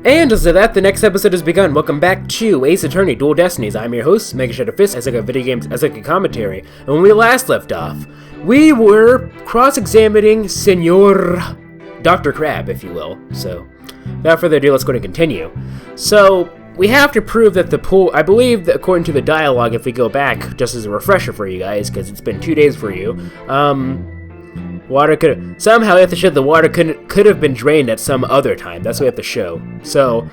And as of that, the next episode has begun. Welcome back to Ace Attorney Dual Destinies. I'm your host, MegaShadowFist, as I got video games as like a commentary. And when we last left off, we were cross-examining Senor Dr. Crab, if you will. So, without further ado, let's go and continue. So, we have to prove that the pool, I believe that according to the dialogue, if we go back, just as a refresher for you guys, because it's been 2 days for you, water could somehow we have to show the water could have been drained at some other time. That's what we have to show. So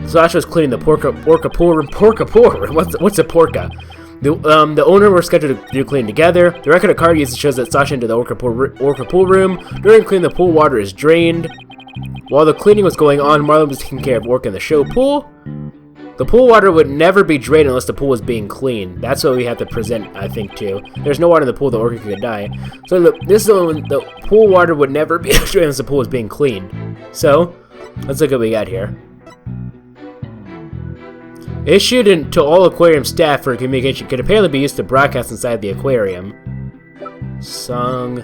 Sasha was cleaning the porka room. What's a porka? The owner were scheduled to do cleaning together. The record of card usage shows that Sasha entered the orca pool room. During cleaning, the pool water is drained. While the cleaning was going on, Marlon was taking care of Orca in the show pool. The pool water would never be drained unless the pool was being cleaned. That's what we have to present, I think, too. There's no water in the pool, the Orca could die. So this is when the pool water would never be drained unless the pool was being cleaned. So, let's look at what we got here. Issued to all aquarium staff for communication could apparently be used to broadcast inside the aquarium. Song.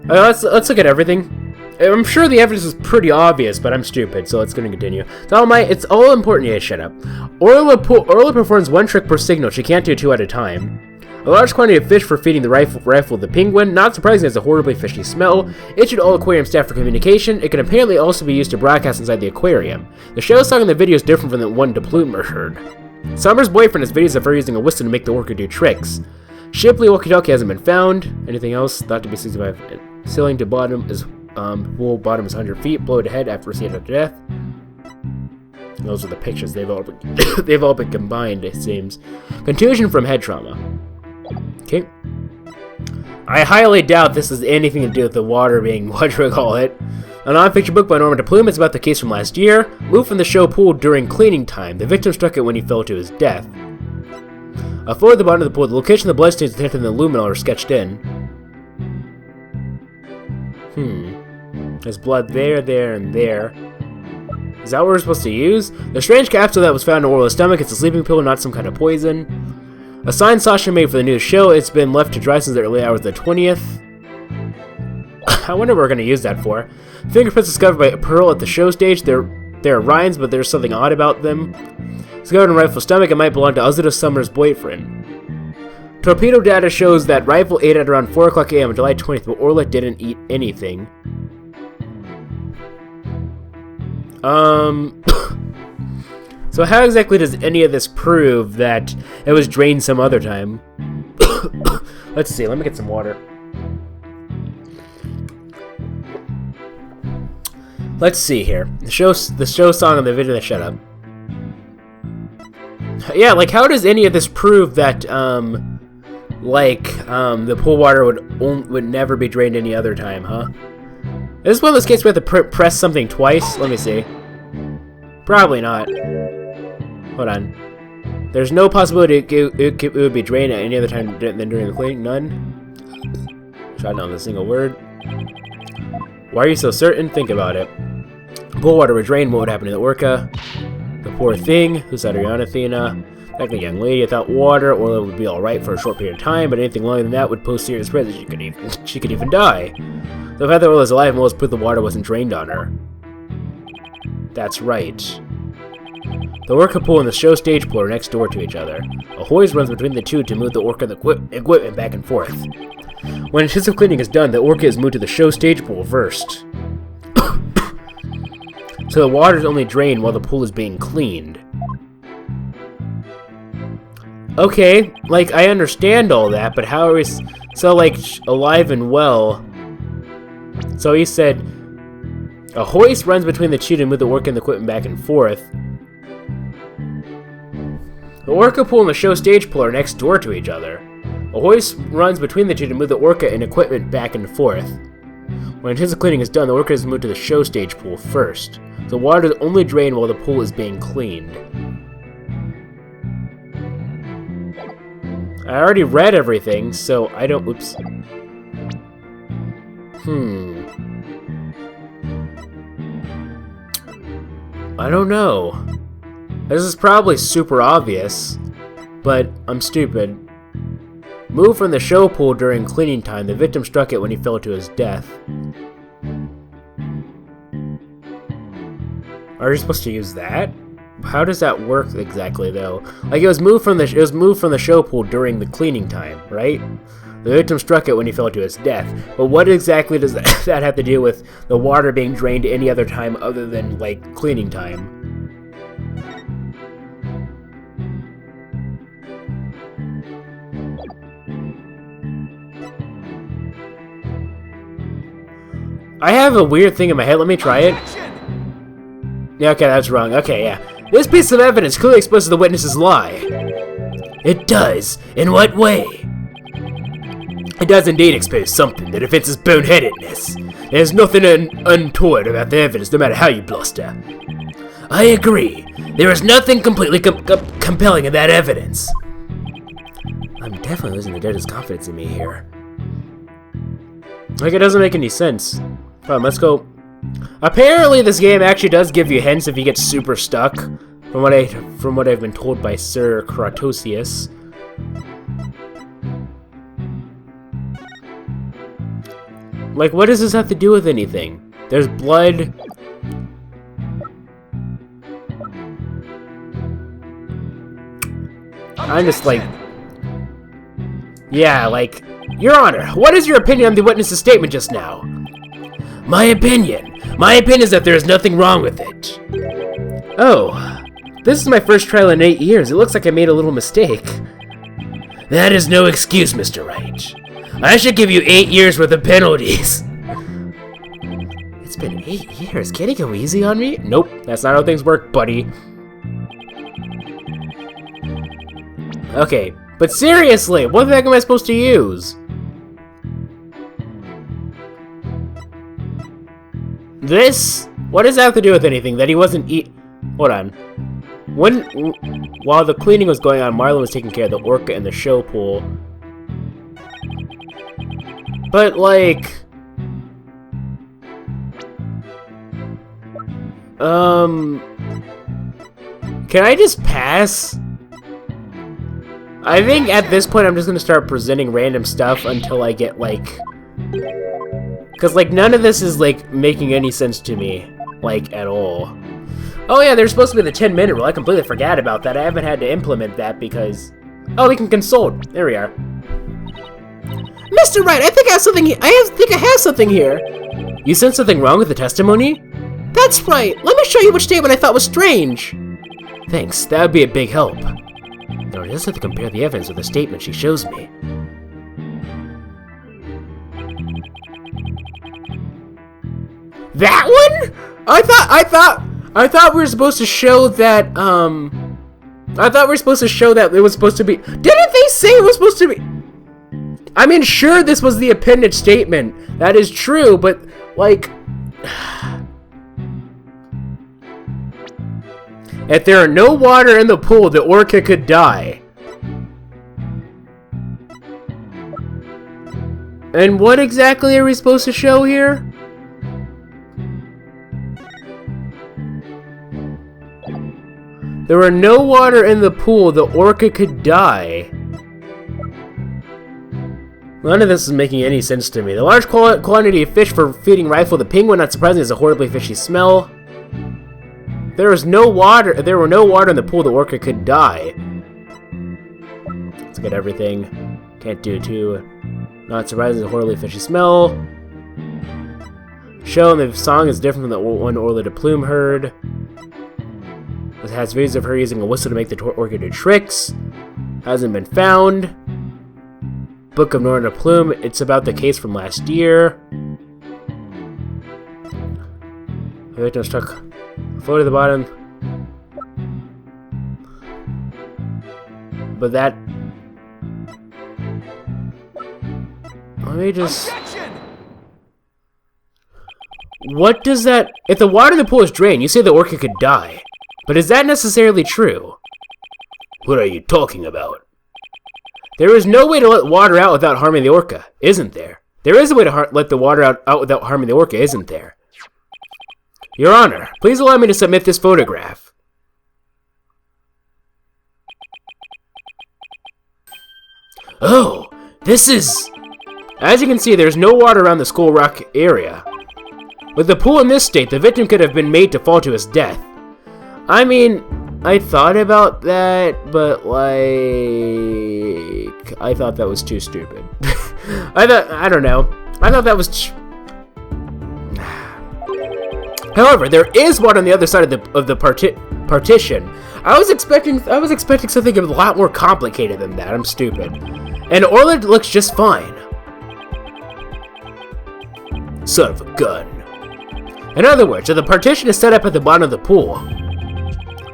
Let's look at everything. I'm sure the evidence is pretty obvious, but I'm stupid, so let's continue. It's all important. Yeah, shut up. Orla performs one trick per signal. She can't do two at a time. A large quantity of fish for feeding the rifle of the penguin. Not surprising, it has a horribly fishy smell. Issued to all aquarium staff for communication. It can apparently also be used to broadcast inside the aquarium. The show song in the video is different from the one de Plumer heard. Summer's boyfriend has videos of her using a whistle to make the orca do tricks. Shipley walkie-talkie hasn't been found. Anything else? Thought to be 65. Ceiling to bottom is pool bottom is 100 feet. Below the head after receiving after death. Those are the pictures. They've all been combined, it seems. Contusion from head trauma. Okay. I highly doubt this has anything to do with the water being, what do we call it? A non-fiction book by Norman de Plume is about the case from last year. Moved from the show pool during cleaning time. The victim struck it when he fell to his death. A floor at the bottom of the pool. The location of the bloodstains detected in the luminol are sketched in. There's blood there, and there. Is that what we're supposed to use? The strange capsule that was found in Orla's stomach is a sleeping pill, not some kind of poison. A sign Sasha made for the new show. It's been left to dry since the early hours of the 20th. I wonder what we're going to use that for. Fingerprints discovered by Pearl at the show stage. They're Ryan's, but there's something odd about them. Discovered in Rifle's stomach, it might belong to Azuda Summer's boyfriend. Torpedo data shows that Rifle ate at around 4 o'clock a.m. on July 20th, but Orla didn't eat anything. So how exactly does any of this prove that it was drained some other time? Let's see, let me get some water. Let's see here. The show song on the video that shut up. Yeah, like how does any of this prove that the pool water would never be drained any other time, huh? Is this one of those cases we have to press something twice? Let me see. Probably not. Hold on. There's no possibility it would be drained at any other time than during the cleaning. None. Shot down a single word. Why are you so certain? Think about it. Pool water would drain. What would happen to the orca? The poor thing. Who said Athena? Like the young lady, I thought water or it would be alright for a short period of time, but anything longer than that would pose serious threat that she could even die. The fact that Orla is alive most proof the water wasn't drained on her. That's right. The orca pool and the show stage pool are next door to each other. A hoist runs between the two to move the orca and the equipment back and forth. When intensive cleaning is done, the orca is moved to the show stage pool first. So the water is only drained while the pool is being cleaned. Okay, like, I understand all that, but how are we so, like, alive and well? So he said, a hoist runs between the two to move the orca and the equipment back and forth. The orca pool and the show stage pool are next door to each other. A hoist runs between the two to move the orca and equipment back and forth. When intensive cleaning is done, the orca is moved to the show stage pool first. The water is only drained while the pool is being cleaned. I already read everything, so I don't... Oops. I don't know. This is probably super obvious, but I'm stupid. Moved from the show pool during cleaning time. The victim struck it when he fell to his death. Are you supposed to use that? How does that work exactly, though? Like, it was moved from the show pool during the cleaning time, right? The victim struck it when he fell to his death. But what exactly does that have to do with the water being drained any other time other than, like, cleaning time? I have a weird thing in my head. Let me try it. Yeah, okay, that's wrong. Okay, yeah. This piece of evidence clearly exposes the witness's lie. It does. In what way? It does indeed expose something that defends his boneheadedness. There's nothing untoward about the evidence, no matter how you bluster. I agree. There is nothing completely compelling in that evidence. I'm definitely losing the judge's confidence in me here. Like, it doesn't make any sense. Come on, let's go. Apparently, this game actually does give you hints if you get super stuck, from what I've been told by Sir Kratosius. Like, what does this have to do with anything? There's blood. I'm just like, yeah, like, Your Honor, what is your opinion on the witness's statement just now? My opinion is that there is nothing wrong with it. Oh, this is my first trial in 8 years. It looks like I made a little mistake. That is no excuse, Mr. Wright. I should give you 8 years worth of penalties. It's been 8 years. Can you go easy on me? Nope, that's not how things work, buddy. Okay, but seriously, what the heck am I supposed to use? This? What does that have to do with anything? That he wasn't Hold on. While the cleaning was going on, Marlon was taking care of the orca in the show pool. But, like... Can I just pass? I think at this point I'm just gonna start presenting random stuff until I get, like... Because, like, none of this is, like, making any sense to me, like, at all. Oh yeah, there's supposed to be the 10-minute rule. I completely forgot about that. I haven't had to implement that because... Oh, we can consult. There we are. Mr. Wright, I think I have something I have something here. You sense something wrong with the testimony? That's right. Let me show you which statement I thought was strange. Thanks. That would be a big help. Now, I just have to compare the evidence with the statement she shows me. That one? I thought we were supposed to show that, I thought we were supposed to show that it was supposed to be... Didn't they say it was supposed to be... I mean, sure, this was the appendage statement. That is true, but, like... If there are no water in the pool, the orca could die. And what exactly are we supposed to show here? There were no water in the pool, the orca could die. None of this is making any sense to me. The large quantity of fish for feeding rifle the penguin, not surprisingly, has a horribly fishy smell. There were no water in the pool, the orca could die. Let's get everything. Can't do it too. Not surprisingly, a horribly fishy smell. Show in the song is different from the one Orla de Plume heard. It has videos of her using a whistle to make the orca do tricks. Hasn't been found. Book of Nora de Plume. It's about the case from last year. The victim struck a float at the bottom. But that... Let me just... What does that... If the water in the pool is drained, you say the orca could die. But is that necessarily true? What are you talking about? There is no way to let water out without harming the orca, isn't there? There is a way to let the water out without harming the orca, isn't there? Your Honor, please allow me to submit this photograph. Oh, this is... As you can see, there's no water around the Skull Rock area. With the pool in this state, the victim could have been made to fall to his death. I mean, I thought about that, but like, I thought that was too stupid. I don't know. I thought that was. However, there is one on the other side of the partition. I was expecting something a lot more complicated than that. I'm stupid. And Orla looks just fine. Son of a gun. In other words, if the partition is set up at the bottom of the pool,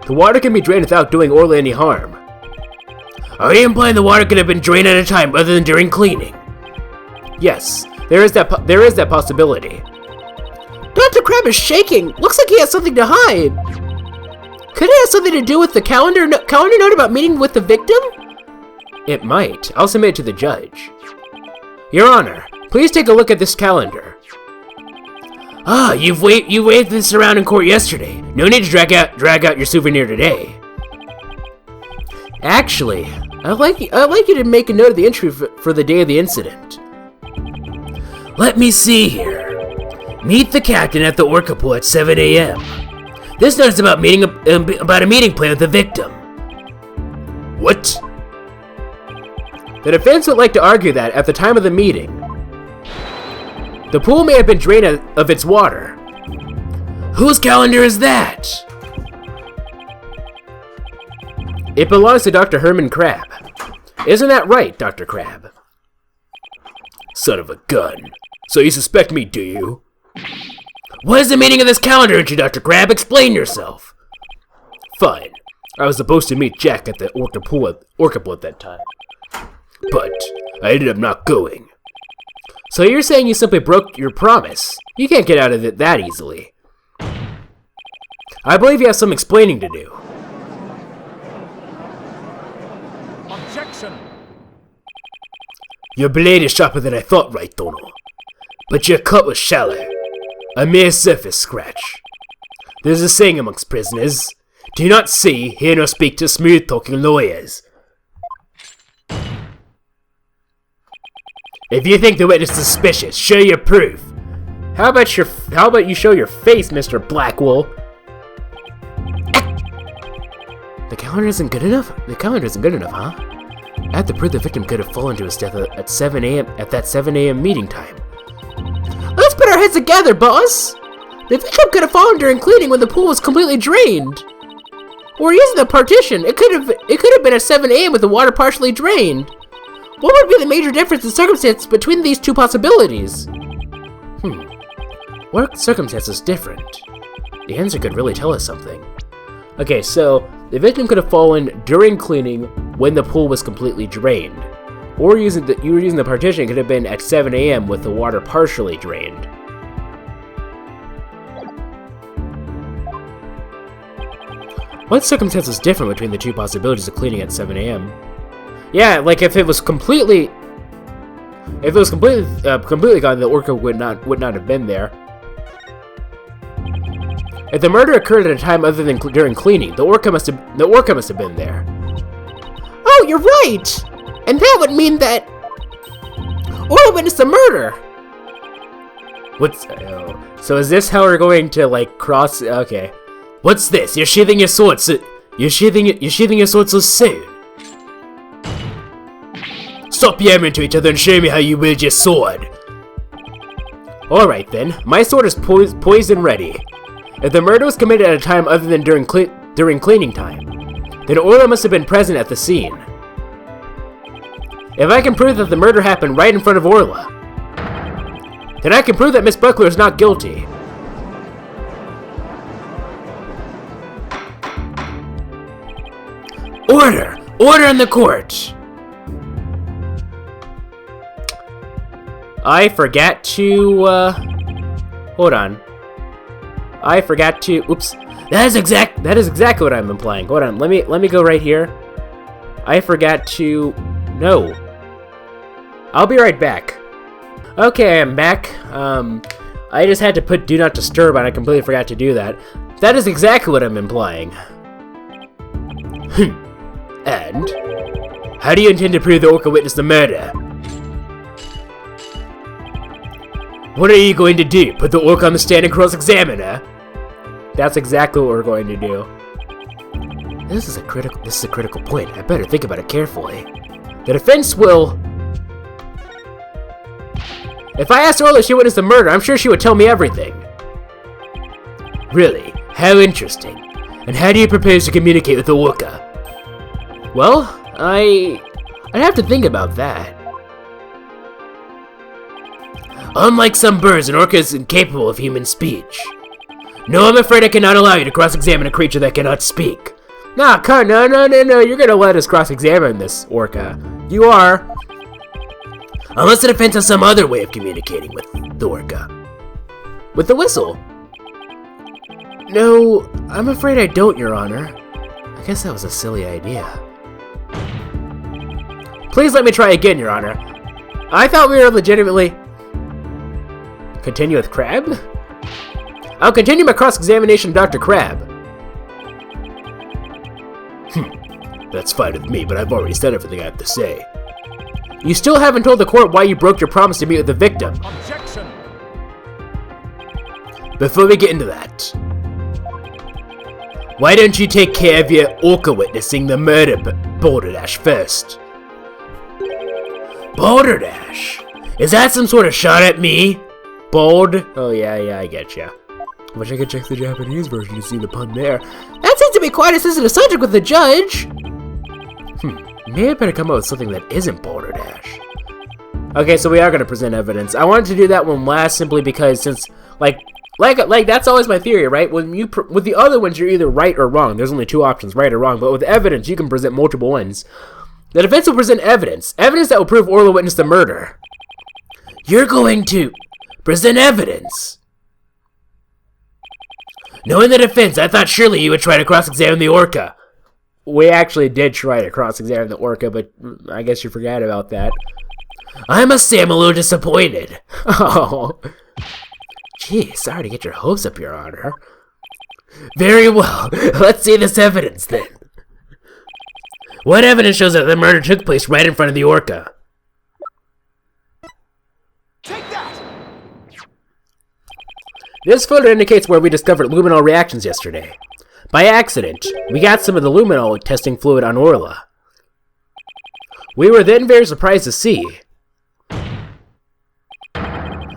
the water can be drained without doing Orla any harm. Are you implying the water could have been drained at a time other than during cleaning? Yes, there is that possibility. Dr. Crab is shaking. Looks like he has something to hide. Could it have something to do with the calendar note about meeting with the victim? It might. I'll submit it to the judge. Your Honor, please take a look at this calendar. Ah, you waved this around in court yesterday. No need to drag out your souvenir today. Actually, I'd like you to make a note of the entry for the day of the incident. Let me see here. Meet the captain at the Orca pool at 7 a.m. This note is about a meeting plan with the victim. What? The defense would like to argue that at the time of the meeting, the pool may have been drained of its water. Whose calendar is that? It belongs to Dr. Herman Crab. Isn't that right, Dr. Crab? Son of a gun. So you suspect me, do you? What is the meaning of this calendar entry, Dr. Crab? Explain yourself. Fine. I was supposed to meet Jack at the Orca pool at that time. But I ended up not going. So you're saying you simply broke your promise? You can't get out of it that easily. I believe you have some explaining to do. Objection! Your blade is sharper than I thought, Wright Donald. But your cut was shallow. A mere surface scratch. There's a saying amongst prisoners. Do not see, hear, nor speak to smooth-talking lawyers. If you think the witness is suspicious, show your proof. How about you show your face, Mr. Blackwell? The calendar isn't good enough? The calendar isn't good enough, huh? I have to prove the victim could have fallen to his death at 7 a.m. at that 7 a.m. meeting time. Let's put our heads together, boss! The victim could have fallen during cleaning when the pool was completely drained. Or using the partition, it could have been at 7 a.m. with the water partially drained. What would be the major difference in circumstance between these two possibilities? What are circumstances different? The answer could really tell us something. Okay, so the victim could have fallen during cleaning when the pool was completely drained. Or using the partition could have been at 7 a.m. with the water partially drained. What circumstance is different between the two possibilities of cleaning at 7 a.m.? Yeah, like if it was completely gone, the orca would not have been there. If the murder occurred at a time other than during cleaning, the orca must have been there. Oh, you're right. And that would mean that Orla witnessed the murder. So is this how we're going to like cross? Okay. What's this? You're sheathing your sword. You're sheathing your sword so soon. Stop yammering to each other and show me how you wield your sword. All right then. My sword is poised and ready. If the murder was committed at a time other than during cleaning time, then Orla must have been present at the scene. If I can prove that the murder happened right in front of Orla, then I can prove that Miss Buckler is not guilty. Order! Order in the court! I forgot to, hold on. I forgot to, oops. That is exactly what I'm implying. Hold on, let me go right here. I forgot to, no. I'll be right back. Okay, I'm back. I just had to put Do Not Disturb on. I completely forgot to do that. That is exactly what I'm implying. And? How do you intend to prove the orca witnessed the murder? What are you going to do? Put the orca on the stand and cross-examine her? That's exactly what we're going to do. This is a critical point. I better think about it carefully. The defense will... If I asked Orla if she witnessed the murder, I'm sure she would tell me everything. Really? How interesting. And how do you propose to communicate with the Orca? Well, I'd have to think about that. Unlike some birds, an orca is incapable of human speech. No, I'm afraid I cannot allow you to cross-examine a creature that cannot speak. No, you're gonna let us cross-examine this orca. You are. Unless the defense has some other way of communicating with the orca. With the whistle? No, I'm afraid I don't, Your Honor. I guess that was a silly idea. Please let me try again, Your Honor. I thought we were legitimately... Continue with Crab? I'll continue my cross-examination of Dr. Crab. That's fine with me, but I've already said everything I have to say. You still haven't told the court why you broke your promise to meet with the victim. Objection! Before we get into that, why don't you take care of your orca witnessing the murder Balderdash first? Balderdash? Is that some sort of shot at me? Bald? Oh yeah, I get ya. Wish I could check the Japanese version to see the pun there. That seems to be quite a sensitive subject with the judge. Maybe I better come up with something that isn't Balderdash. Okay, so we are gonna present evidence. I wanted to do that one last simply because since, like that's always my theory, right? When you with the other ones, you're either right or wrong. There's only two options, right or wrong. But with evidence, you can present multiple ones. The defense will present evidence that will prove Orla witnessed the murder. You're going to present evidence. Knowing the defense, I thought surely you would try to cross-examine the orca. We actually did try to cross-examine the orca, but I guess you forgot about that. I must say I'm a little disappointed. Oh. Gee, sorry to get your hopes up, Your Honor. Very well. Let's see this evidence, then. What evidence shows that the murder took place right in front of the orca? Take that! This photo indicates where we discovered luminol reactions yesterday. By accident, we got some of the luminol testing fluid on Orla. We were then very surprised to see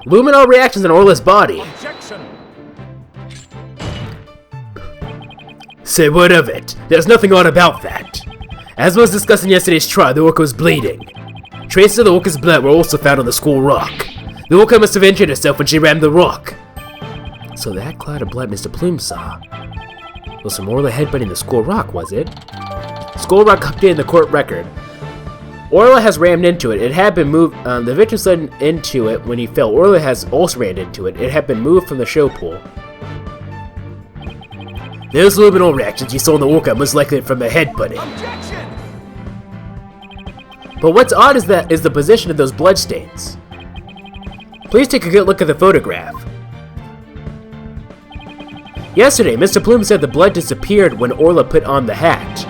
luminol reactions on Orla's body. Objection! Say what of it? There's nothing odd about that. As was discussed in yesterday's trial, the orca was bleeding. Traces of the orca's blood were also found on the school rock. The orca must have injured herself when she rammed the rock. So that cloud of blood Mr. Plume saw was from Orla headbutting the school rock, was it? School rock updated in the court record. Orla has rammed into it. It had been moved. The victim slid into it when he fell. Orla has also rammed into it. It had been moved from the show pool. Those luminol reactions you saw in the orca most likely from the headbutting. Objection! But what's odd is the position of those bloodstains. Please take a good look at the photograph. Yesterday, Mr. Plume said the blood disappeared when Orla put on the hat.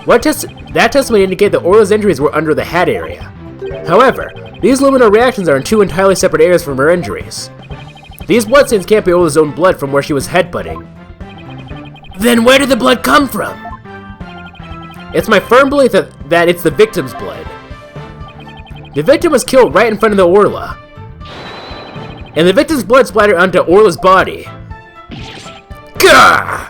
That testimony indicated that Orla's injuries were under the hat area. However, these luminol reactions are in two entirely separate areas from her injuries. These bloodstains can't be Orla's own blood from where she was headbutting. Then where did the blood come from? It's my firm belief that it's the victim's blood. The victim was killed right in front of the Orla. And the victim's blood splattered onto Orla's body. Gah!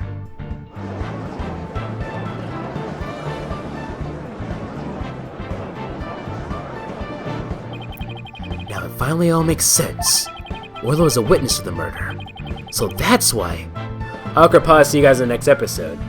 Now it finally all makes sense. Orla was a witness to the murder. So that's why. Awkward pause, see you guys in the next episode.